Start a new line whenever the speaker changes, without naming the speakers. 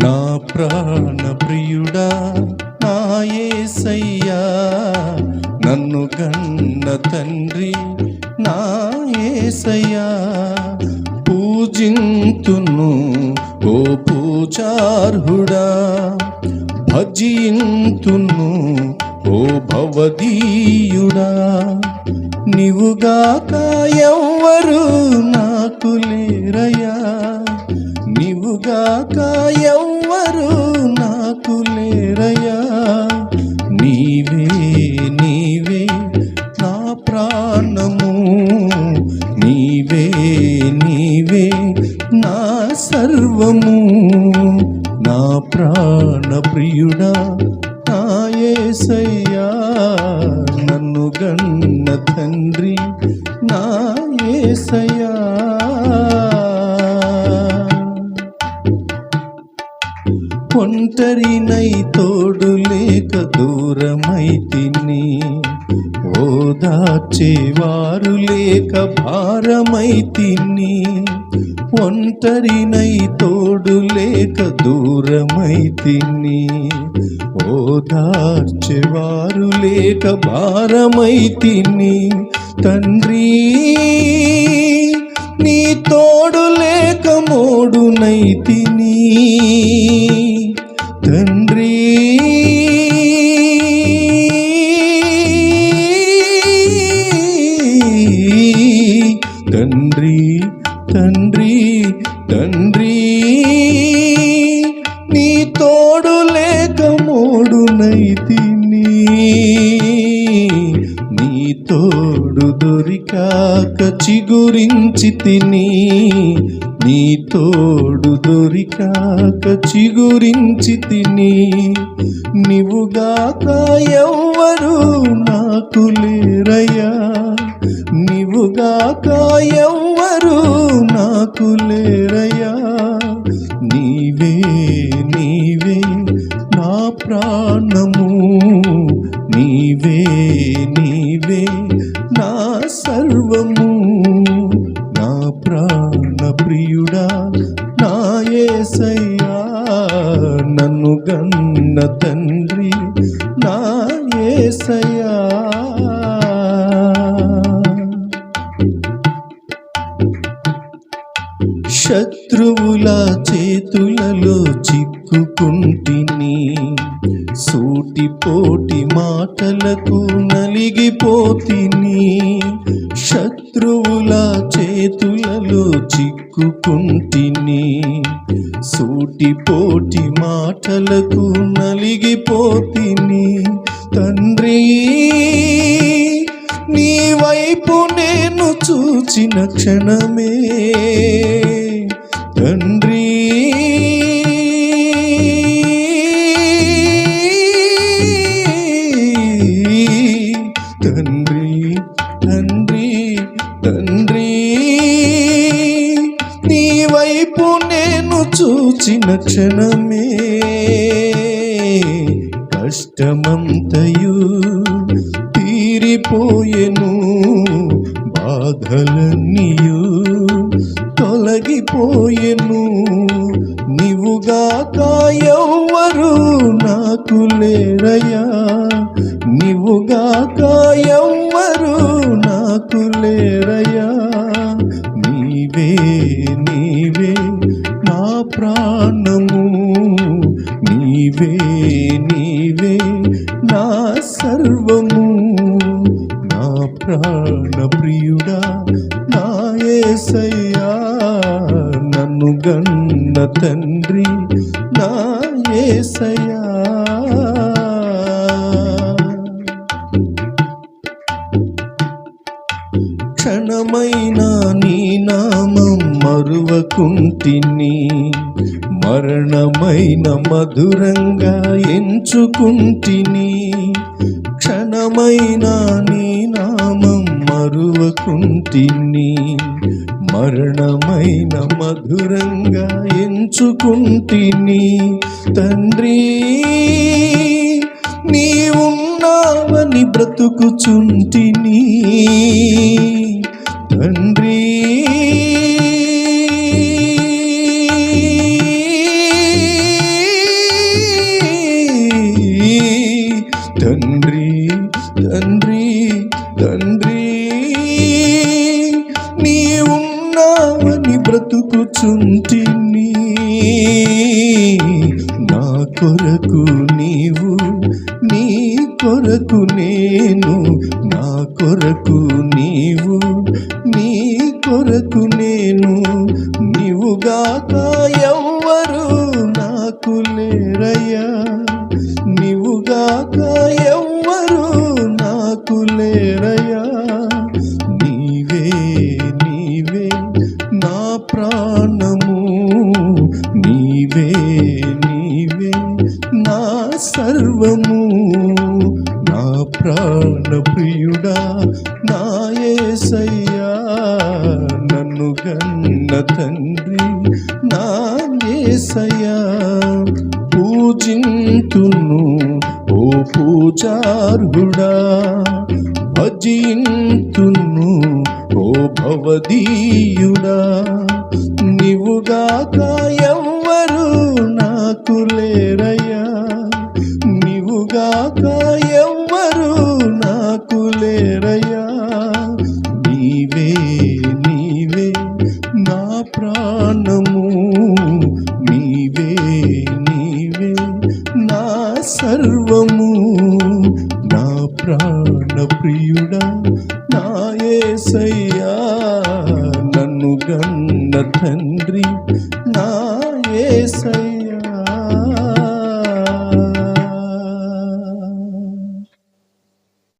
నా ప్రాణ ప్రియుడా నా యేసయ్యా, నన్ను గన్న తండ్రి నా యేసయ్యా. పూజింతును ఓ పూజార్హుడా, భజింతును ఓ భవదీయుడా. నీవుగాక ఎవ్వరు నాకు లేరయ్యా, నీవుగాక ఎవ్వరు నాకు లేరయ్యా. నీవే నీవే నా ప్రాణము, నీవే నీవే నా సర్వము. నా ప్రాణ ప్రియుడా నా యేసయ్యా, నన్ను గన్న తండ్రి నా యేసయ్యా. ఒంటరినై తోడు లేక దూరమైతిని, ఓదార్చేవారు లేక భారమైతిని. ఒంటరినై తోడు లేక దూరమైతిని, ఓదార్చేవారు లేక భారమైతిని. తండ్రి నీ తోడు లేక మోడునైతిని, తండ్రి తండ్రి తండ్రి తండ్రి నీ తోడు లేక మోడునైతిని. నీ తోడు దొరికాక చిగురించి తిని, నీ తోడు దొరికాక చిగురించి తిని. నీవుగాక ఎవ్వరు నాకు లేరయ్యా, నీవుగాక ఎవ్వరు నాకు లేరయ్యా. నీవే నీవే నా ప్రాణము, నీవే నీవే నా సర్వము. నా ప్రాణ ప్రియుడా నా యేసయ్యా, నన్ను గన్న తండ్రి నా యేసయ్యా. శత్రువుల చేతులలో చిక్కుకుంటిని, సూటిపోటి మాటలకు నలిగిపోతిని. శత్రువుల చేతులలో చిక్కుకుంటిని, సూటిపోటి మాటలకు నలిగిపోతిని. తండ్రి నీ వైపు నేను చూచిన క్షణమే, తండ్రి తండ్రి తండ్రి తండ్రి నీ వైపు నేను చూచిన క్షణమే. కష్టమంతయు తీరిపోయెను, బాధలన్నీయు తొలగిపోయెను. నీవుగాక ఎవ్వరు నాకు లేరయ్యా, నీవుగాక ఎవ్వరు నాకు లేరయ్యా. నీవే నీవే నా ప్రాణము, నీవే నీవే నా సర్వము. నా ప్రాణ ప్రియుడా నా యేసయ్యా, నన్ను గన్న తండ్రి నా యేసయ్యా. క్షణమైన నీ నామం మరువకుంటిని, మరణమైన మధురంగా ఎంచుకుంటిని. క్షణమైన నీ నామం మరువకుంటిని, మరణమైన మధురంగా ఎంచుకుంటిని. తండ్రి నీవున్నావని బ్రతుకుచుంటిని, తండ్రి నా కొరకు నీవు, నీ కొరకు నేను, నా కొరకు నీవు, నీ కొరకు నేను, నీవుగాక ఎవ్వరు నాకు లేరయ్యా, నీవుగాక ఎవ్వరు నాకు లేరయ్యా. నీవే నీవే నా ప్రాణము, నీవే నీవే నా సర్వము, నా ప్రాణ ప్రియుడా నా యేసయ్యా, నన్ను గన్న తండ్రి నా యేసయ్యా. పూజింతును ఓ పూజార్హుడా, భజింతును ఓ భవదీయుడా, నీవుగాక ఎవ్వరు నాకు లేరయ్యా, నీవుగాక ఎవ్వరు నాకు లేరయ్యా. నీవే నీవే నా ప్రాణము, నీవే నీవే నా సర్వము, నా ప్రాణ ప్రియుడా నా యేసయ్యా, నన్ను గన్న తండ్రి నా యేసయ్యా.